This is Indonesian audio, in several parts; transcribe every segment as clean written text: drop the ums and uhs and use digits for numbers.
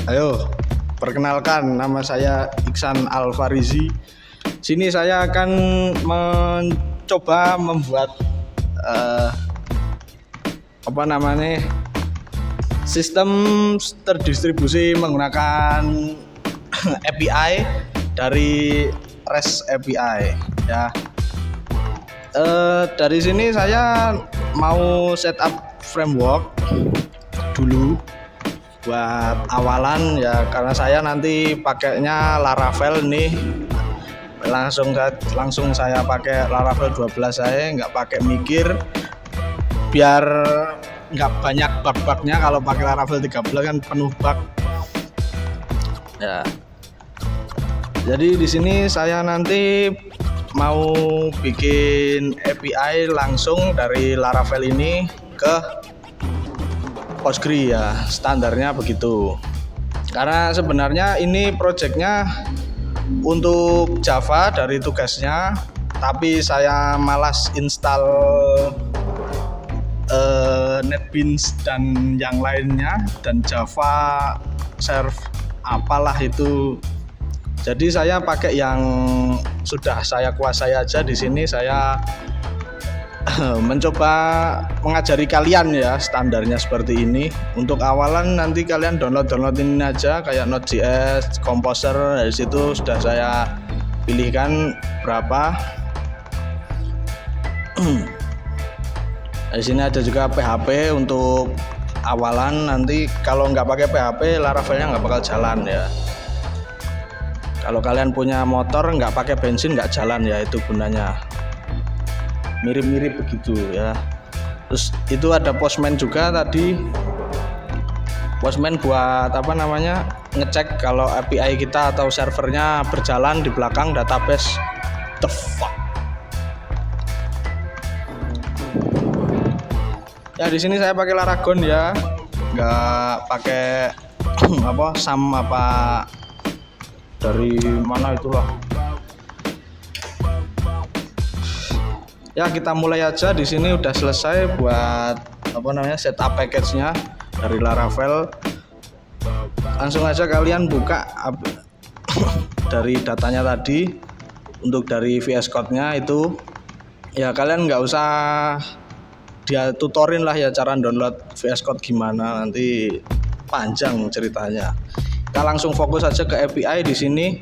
Ayo, perkenalkan, nama saya Iksan Alfarizi. Sini saya akan mencoba membuat sistem terdistribusi menggunakan API dari REST API ya. Dari sini saya mau setup framework dulu buat awalan ya, karena saya nanti pakainya Laravel nih. Langsung saya pakai Laravel 12, saya nggak pakai mikir biar nggak banyak bug-bugnya. Kalau pakai Laravel 13 kan penuh bug ya. Jadi di sini saya nanti mau bikin API langsung dari Laravel ini ke Postgre ya, standarnya begitu. Karena sebenarnya ini projectnya untuk Java dari tugasnya, tapi saya malas install NetBeans dan yang lainnya, dan Java Serve apalah itu. Jadi saya pakai yang sudah saya kuasai aja. Di sini saya mencoba mengajari kalian ya, standarnya seperti ini. Untuk awalan nanti kalian download ini aja, kayak Node.js, Composer. Dari situ sudah saya pilihkan berapa. Di sini ada juga PHP untuk awalan. Nanti kalau nggak pakai PHP, Laravelnya nggak bakal jalan ya. Kalau kalian punya motor nggak pakai bensin nggak jalan ya, itu gunanya. Mirip-mirip begitu ya. Terus itu ada Postman juga tadi. Postman buat ngecek kalau API kita atau servernya berjalan di belakang database. The fuck. Ya di sini saya pakai Laragon ya, nggak pakai dari mana itulah. Ya kita mulai aja. Di sini udah selesai buat setup package-nya dari Laravel. Langsung aja kalian buka dari datanya tadi. Untuk dari VS Code-nya itu ya kalian nggak usah dia tutorin lah ya cara download VS Code gimana, nanti panjang ceritanya. Kita langsung fokus aja ke API di sini.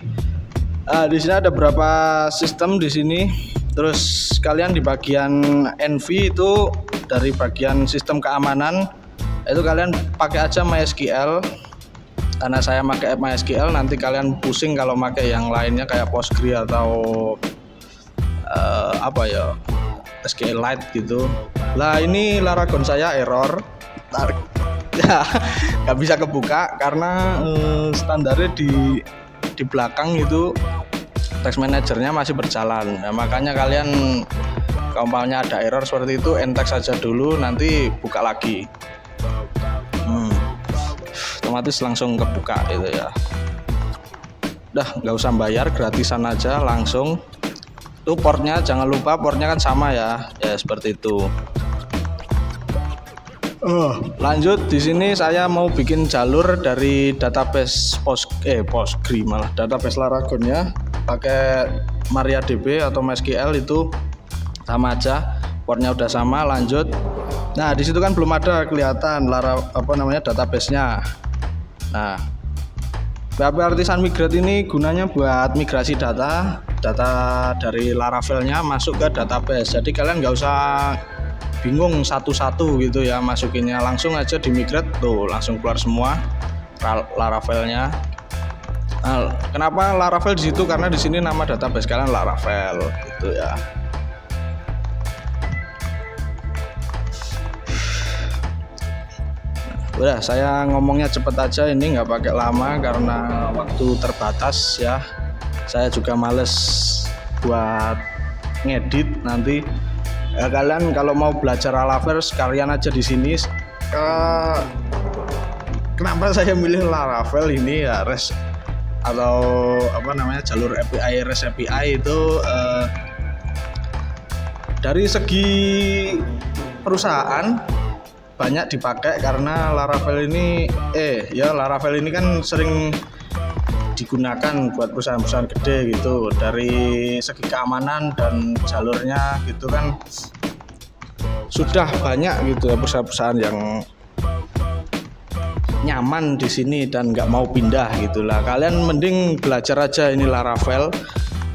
Di sini ada beberapa sistem di sini. Terus kalian di bagian NV itu dari bagian sistem keamanan itu kalian pakai aja MySQL. Karena saya pakai MySQL, nanti kalian pusing kalau pakai yang lainnya kayak Postgre atau SQLite gitu. Lah ini Laragon saya error. Ya nggak bisa kebuka karena standarnya di belakang itu text manajernya masih berjalan. Nah, makanya kalian kalau ada error seperti itu, end-text saja dulu, nanti buka lagi. Otomatis langsung kebuka itu ya. Udah nggak usah bayar, gratisan aja langsung. Tuh portnya, jangan lupa portnya kan sama ya. Ya seperti itu. Lanjut, di sini saya mau bikin jalur dari database Postgre malah database Laragon ya. Pakai MariaDB atau MySQL itu sama aja, portnya udah sama. Lanjut. Nah di situ kan belum ada kelihatan database-nya. Nah PHP Artisan Migrate ini gunanya buat migrasi data dari Laravelnya masuk ke database. Jadi kalian nggak usah bingung satu-satu gitu ya masukinnya, langsung aja di migrate tuh langsung keluar semua Laravelnya. Nah, kenapa Laravel di situ? Karena di sini nama database kalian Laravel gitu ya. Udah, saya ngomongnya cepet aja, ini nggak pakai lama karena waktu terbatas ya. Saya juga males buat ngedit nanti. Kalian kalau mau belajar Laravel sekalian aja di sini. Kenapa saya milih Laravel ini ya, REST atau jalur API REST API itu dari segi perusahaan banyak dipakai karena Laravel ini Laravel ini kan sering digunakan buat perusahaan-perusahaan gede gitu, dari segi keamanan dan jalurnya gitu kan sudah banyak gitu ya perusahaan-perusahaan yang nyaman di sini dan nggak mau pindah gitulah. Kalian mending belajar aja ini Laravel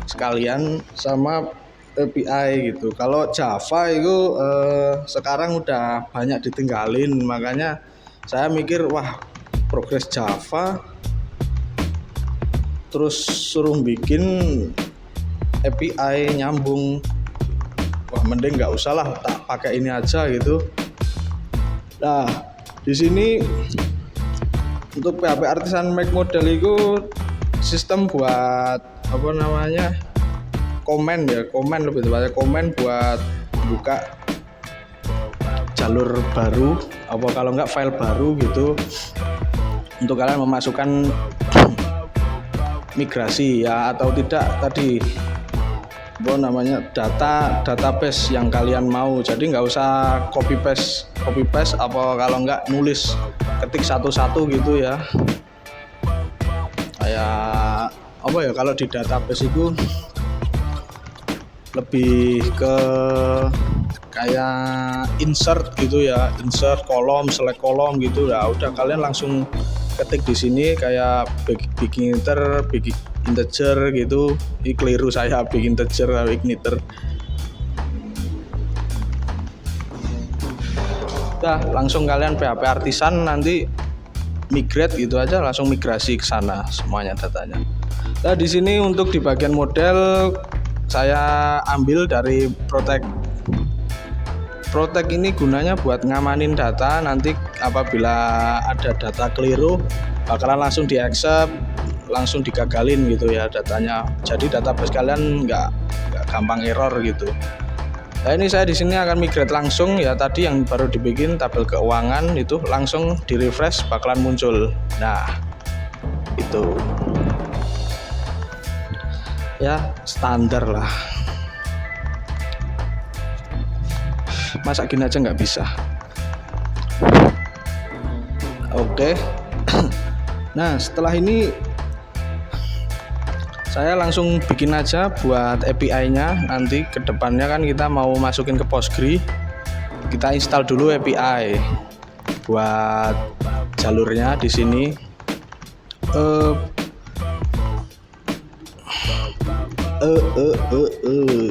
sekalian sama API gitu. Kalau Java itu sekarang udah banyak ditinggalin, makanya saya mikir wah progres Java terus suruh bikin API nyambung, wah mending nggak usah lah, tak pakai ini aja gitu. Nah di sini untuk PHP Artisan Make Model itu sistem buat apa namanya komen lebih tepatnya komen buat buka jalur baru apa kalau enggak file baru gitu untuk kalian memasukkan migrasi ya atau tidak tadi apa namanya database yang kalian mau. Jadi nggak usah copy paste apa kalau nggak nulis ketik satu-satu gitu ya. Kayak apa ya, kalau di database itu lebih ke kayak insert gitu ya, insert kolom, select kolom gitu ya. Udah kalian langsung ketik di sini kayak big integer gitu. Ini keliru saya, big integer big integer. Udah langsung kalian PHP Artisan nanti migrate gitu aja, langsung migrasi ke sana semuanya datanya. Nah di sini untuk di bagian model saya ambil dari Protect ini gunanya buat ngamanin data, nanti apabila ada data keliru bakalan langsung di accept, langsung digagalin gitu ya datanya. Jadi database kalian nggak gampang error gitu. Nah ini saya di sini akan migrate langsung ya, tadi yang baru dibikin tabel keuangan itu langsung di refresh bakalan muncul. Nah itu ya standar lah. Masa gini aja nggak bisa. Oke. Nah setelah ini saya langsung bikin aja buat API-nya. Nanti kedepannya kan kita mau masukin ke Postgre, kita install dulu API buat jalurnya di sini.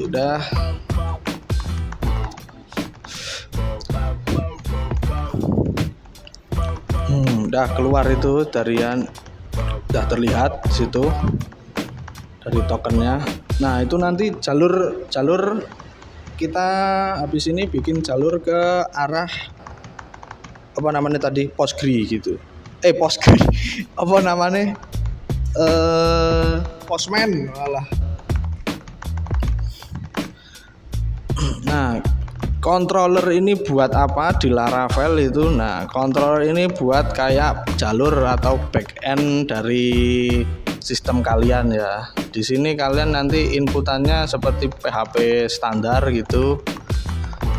Udah. Udah keluar itu dari yang udah terlihat di situ dari tokennya. Nah itu nanti jalur kita habis ini bikin jalur ke arah apa namanya tadi Postgre gitu. Postgre apa namanya Postman malah. Nah controller ini buat apa di Laravel itu? Nah controller ini buat kayak jalur atau backend dari sistem kalian ya. Di sini kalian nanti inputannya seperti PHP standar gitu.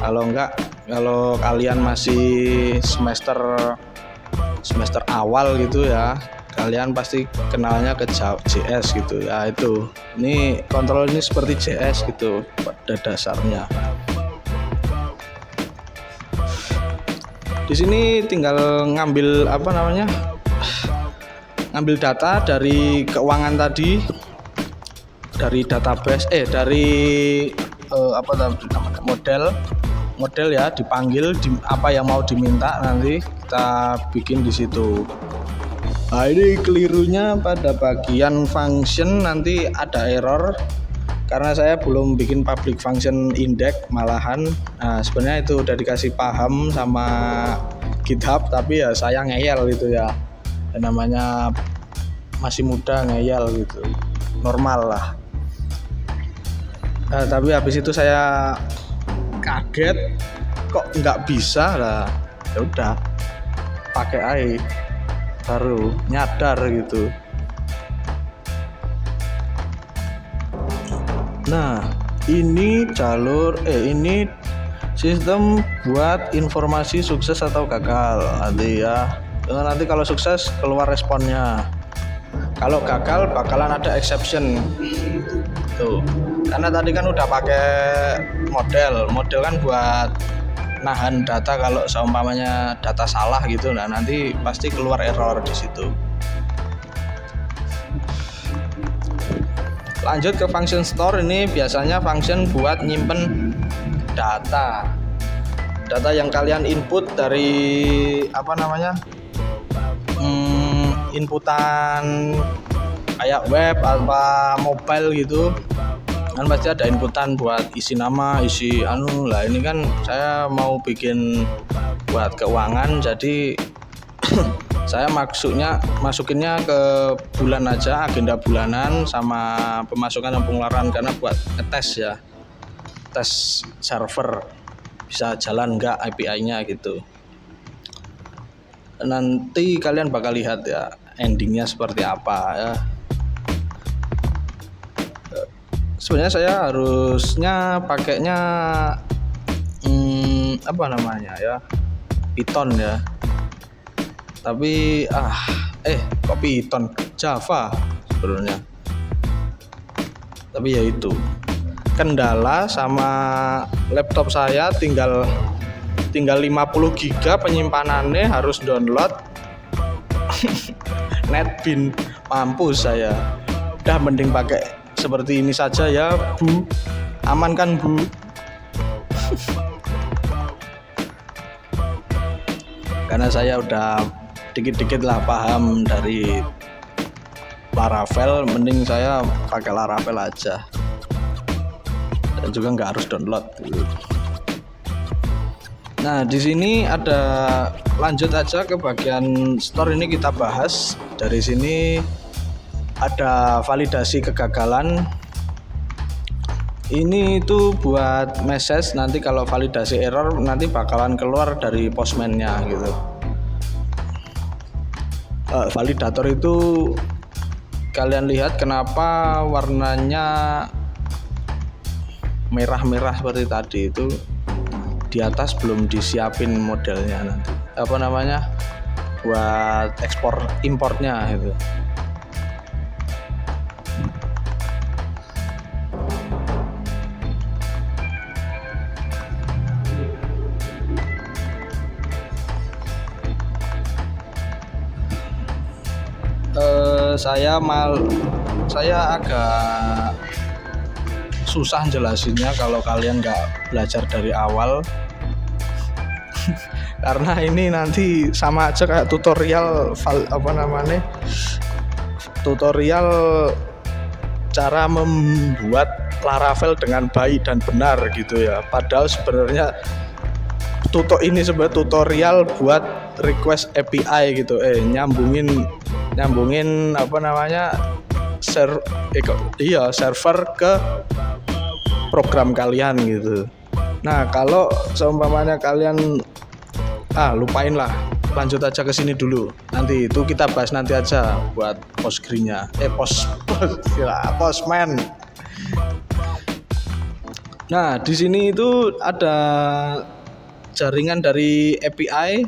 Kalau kalian masih semester awal gitu ya, kalian pasti kenalnya ke JS gitu ya. Itu ini controller ini seperti JS gitu pada dasarnya. Di sini tinggal ngambil data dari keuangan tadi, dari database model ya, dipanggil apa yang mau diminta nanti kita bikin di situ. Nah ini kelirunya pada bagian function nanti ada error karena saya belum bikin public function index malahan. Nah sebenarnya itu udah dikasih paham sama GitHub, tapi ya saya ngeyel gitu ya. Namanya masih muda ngeyel gitu, normal lah. Nah, tapi habis itu saya kaget kok nggak bisa lah. Ya udah pakai AI, baru nyadar gitu. Nah ini Sistem buat informasi sukses atau gagal nanti ya. Nanti kalau sukses keluar responnya. Kalau gagal bakalan ada exception. Tuh. Karena tadi kan udah pakai model kan buat nahan data kalau seumpamanya data salah gitu. Nah, nanti pasti keluar error di situ. Lanjut ke function store, ini biasanya function buat nyimpen data yang kalian input dari inputan kayak web apa mobile gitu kan, pasti ada inputan buat isi nama, isi lah. Ini kan saya mau bikin buat keuangan, jadi saya masukinnya ke bulan aja, agenda bulanan sama pemasukan dan pengeluaran, karena buat ngetes ya, tes server bisa jalan nggak API-nya gitu. Nanti kalian bakal lihat ya endingnya seperti apa ya. Sebenarnya saya harusnya pakainya Python ya, tapi kok Python, Java sebenarnya. Tapi ya itu kendala sama laptop saya, tinggal 50 GB penyimpanannya, harus download NetBeans. Mampus saya. Udah mending pakai seperti ini saja ya, Bu. Aman kan, Bu? Karena saya udah dikit-dikit lah paham dari Laravel, mending saya pakai Laravel aja. Dan juga nggak harus download. Nah, di sini ada, lanjut aja ke bagian store, ini kita bahas. Dari sini ada validasi kegagalan. Ini itu buat message, nanti kalau validasi error nanti bakalan keluar dari postman-nya gitu. Validator itu kalian lihat kenapa warnanya merah-merah seperti tadi, itu di atas belum disiapin modelnya, nanti buat ekspor importnya gitu. Saya agak susah jelasinnya kalau kalian nggak belajar dari awal. Karena ini nanti sama aja kayak tutorial cara membuat Laravel dengan baik dan benar gitu ya. Padahal sebenarnya ini sebenarnya tutorial buat request API gitu, nyambungin server ke program kalian gitu. Nah, kalau seumpamanya kalian lupain lah, lanjut aja ke sini dulu. Nanti itu kita bahas nanti aja buat Postgre-nya. Postman. Nah, di sini itu ada jaringan dari API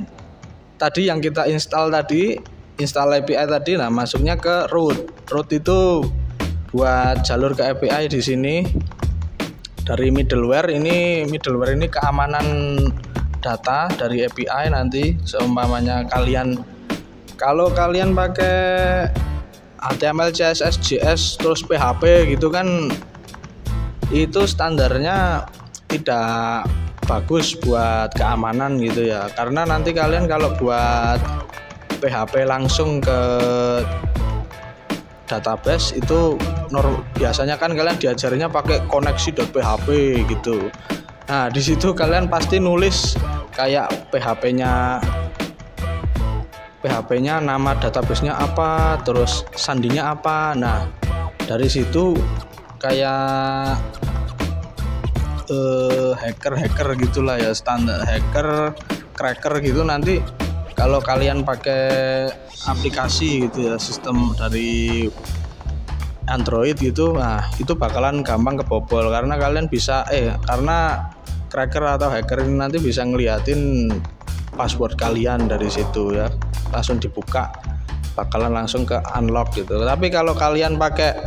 tadi yang kita install API tadi. Nah, masuknya ke root itu buat jalur ke API. Di sini dari middleware ini keamanan data dari API. Nanti seumpamanya kalau kalian pakai HTML, CSS, JS terus PHP gitu kan, itu standarnya tidak bagus buat keamanan gitu ya. Karena nanti kalian kalau buat PHP langsung ke database itu biasanya kan kalian diajarnya pakai koneksi.php gitu. Nah, di situ kalian pasti nulis kayak PHP-nya nama database-nya apa, terus sandinya apa. Nah, dari situ kayak hacker gitulah ya, standar hacker, cracker gitu. Nanti kalau kalian pakai aplikasi gitu ya, sistem dari Android gitu, nah itu bakalan gampang kebobol karena kalian bisa karena cracker atau hacker ini nanti bisa ngeliatin password kalian dari situ ya, langsung dibuka, bakalan langsung ke unlock gitu. Tapi kalau kalian pakai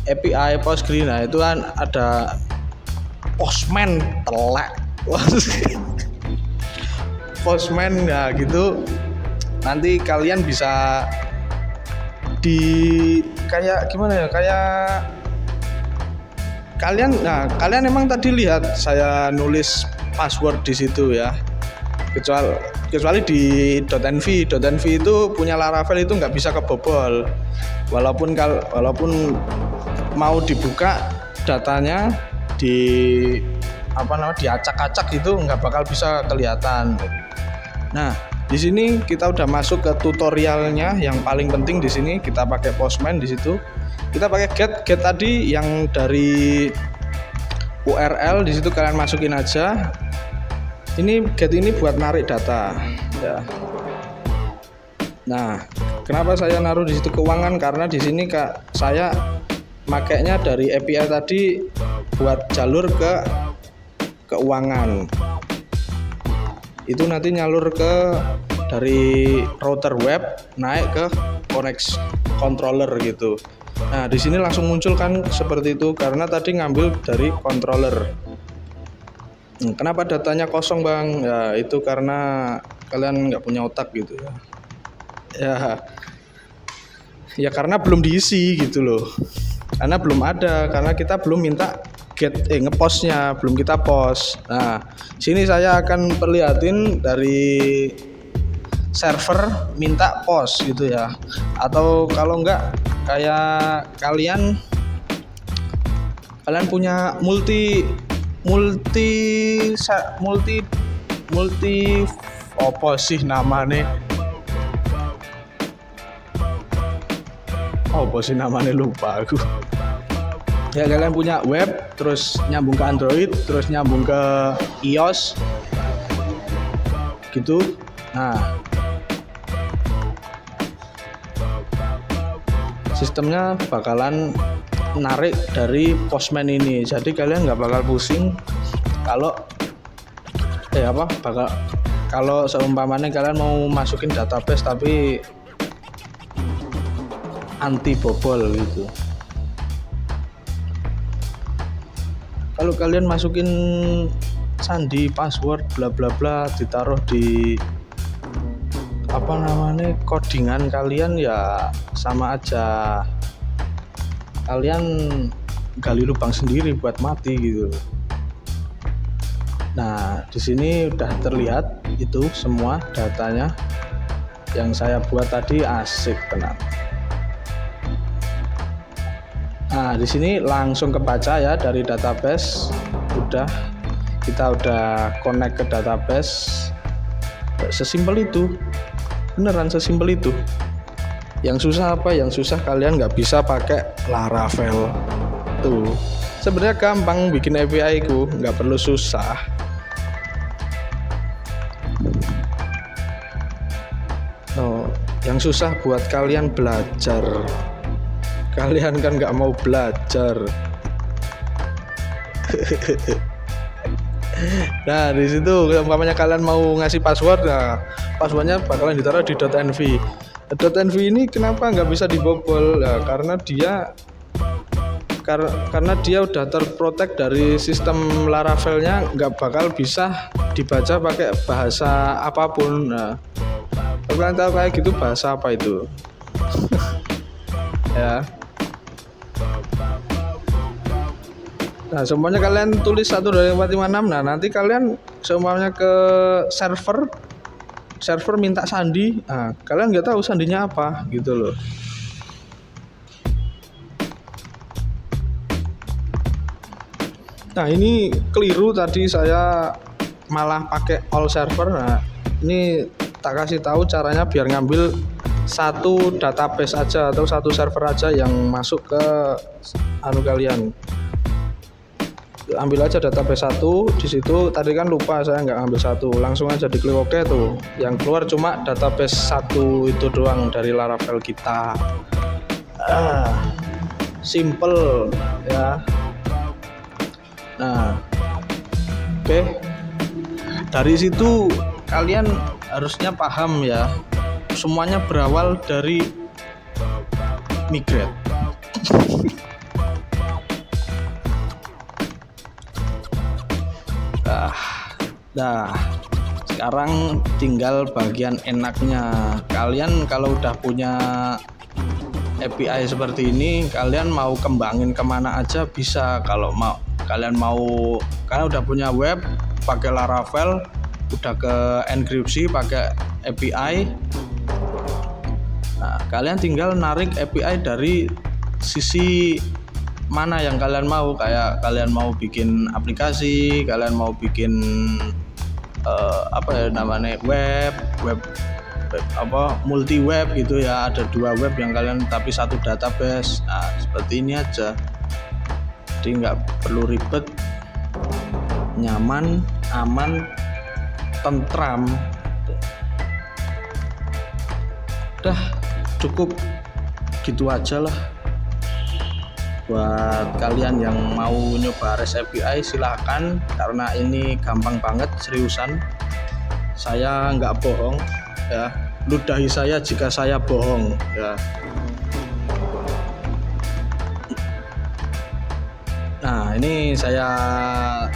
API Postgre, nah itu kan ada Postman telek. Postman ya gitu, nanti kalian bisa kayak gimana ya, kayak kalian emang tadi lihat saya nulis password di situ ya, kecuali di .env itu punya Laravel itu nggak bisa kebobol, walaupun mau dibuka datanya diacak-acak itu nggak bakal bisa kelihatan. Nah, di sini kita udah masuk ke tutorialnya. Yang paling penting di sini kita pakai Postman di situ. Kita pakai get tadi yang dari URL, di situ kalian masukin aja. Ini get ini buat narik data ya. Nah, kenapa saya naruh di situ keuangan? Karena di sini saya makainya dari API tadi buat jalur ke keuangan. Itu nanti nyalur dari router web naik ke Connect controller gitu. Nah, di sini langsung muncul kan seperti itu karena tadi ngambil dari controller. Kenapa datanya kosong, Bang? Ya itu karena kalian nggak punya otak gitu ya. Ya karena belum diisi gitu loh. Karena belum ada, karena kita belum minta ngepostnya, belum kita post. Nah, sini saya akan perlihatin dari server minta post gitu ya. Atau kalau enggak kayak kalian punya multi apa sih namanya? Lupa aku. Ya kalian punya web, terus nyambung ke Android, terus nyambung ke iOS gitu. Nah, sistemnya bakalan narik dari Postman ini, jadi kalian nggak bakal pusing kalau kalau seumpamanya kalian mau masukin database tapi anti bobol gitu. Kalau kalian masukin sandi, password, bla bla bla, ditaruh di codingan kalian, ya sama aja kalian gali lubang sendiri buat mati gitu. Nah, di sini udah terlihat itu semua datanya yang saya buat tadi, asik tenang. Nah, di sini langsung kebaca ya dari database. Kita udah connect ke database. Sesimpel itu. Beneran sesimpel itu. Yang susah apa? Yang susah kalian nggak bisa pakai Laravel. Tuh. Sebenarnya gampang bikin API ku, nggak perlu susah. Yang susah buat kalian belajar. Kalian kan nggak mau belajar. Nah, di situ umpamanya kalian mau ngasih password, nah passwordnya bakalan ditaruh di .env. .env ini kenapa nggak bisa dibobol? Nah, karena dia udah terprotek dari sistem Laravelnya, nggak bakal bisa dibaca pakai bahasa apapun. Nah, kalian tahu kayak gitu bahasa apa itu? Ya. Nah, semuanya kalian tulis 1, 2, 3, 4, 5, 6. Nah, nanti kalian semuanya ke server minta sandi. Nah, kalian nggak tahu sandinya apa gitu loh. Nah, ini keliru tadi saya malah pakai all server. Nah, ini tak kasih tahu caranya biar ngambil satu database aja atau satu server aja yang masuk ke kalian. Ambil aja database 1 di situ. Tadi kan lupa saya nggak ambil 1, langsung aja diklik OK tuh. Yang keluar cuma database 1 itu doang dari Laravel kita. Simple ya. Nah, Oke, dari situ kalian harusnya paham ya, semuanya berawal dari migrate. Nah, sekarang tinggal bagian enaknya. Kalian kalau udah punya API seperti ini, kalian mau kembangin kemana aja bisa. Kalau kalian udah punya web pakai Laravel, udah ke enkripsi pakai API. Nah, kalian tinggal narik API dari sisi mana yang kalian mau. Kayak kalian mau bikin aplikasi, kalian mau bikin web multi web gitu ya, ada 2 web yang kalian tapi satu database. Nah, seperti ini aja, jadi nggak perlu ribet, nyaman, aman, tentram. Udah cukup gitu aja lah. Buat kalian yang mau nyoba REST API silahkan, karena ini gampang banget, seriusan. Saya nggak bohong ya, ludahi saya jika saya bohong ya. Nah, ini saya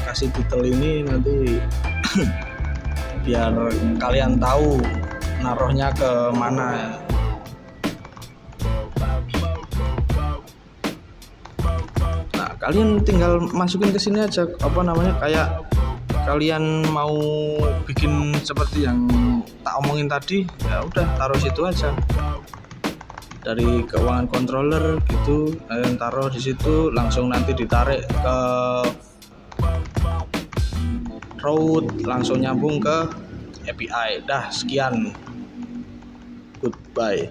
kasih titel ini nanti biar kalian tahu naruhnya ke mana. Kalian tinggal masukin ke sini aja, kayak kalian mau bikin seperti yang tak omongin tadi, ya udah taruh situ aja. Dari keuangan controller gitu, kalian taruh di situ, langsung nanti ditarik ke route, langsung nyambung ke API. Dah, sekian, goodbye.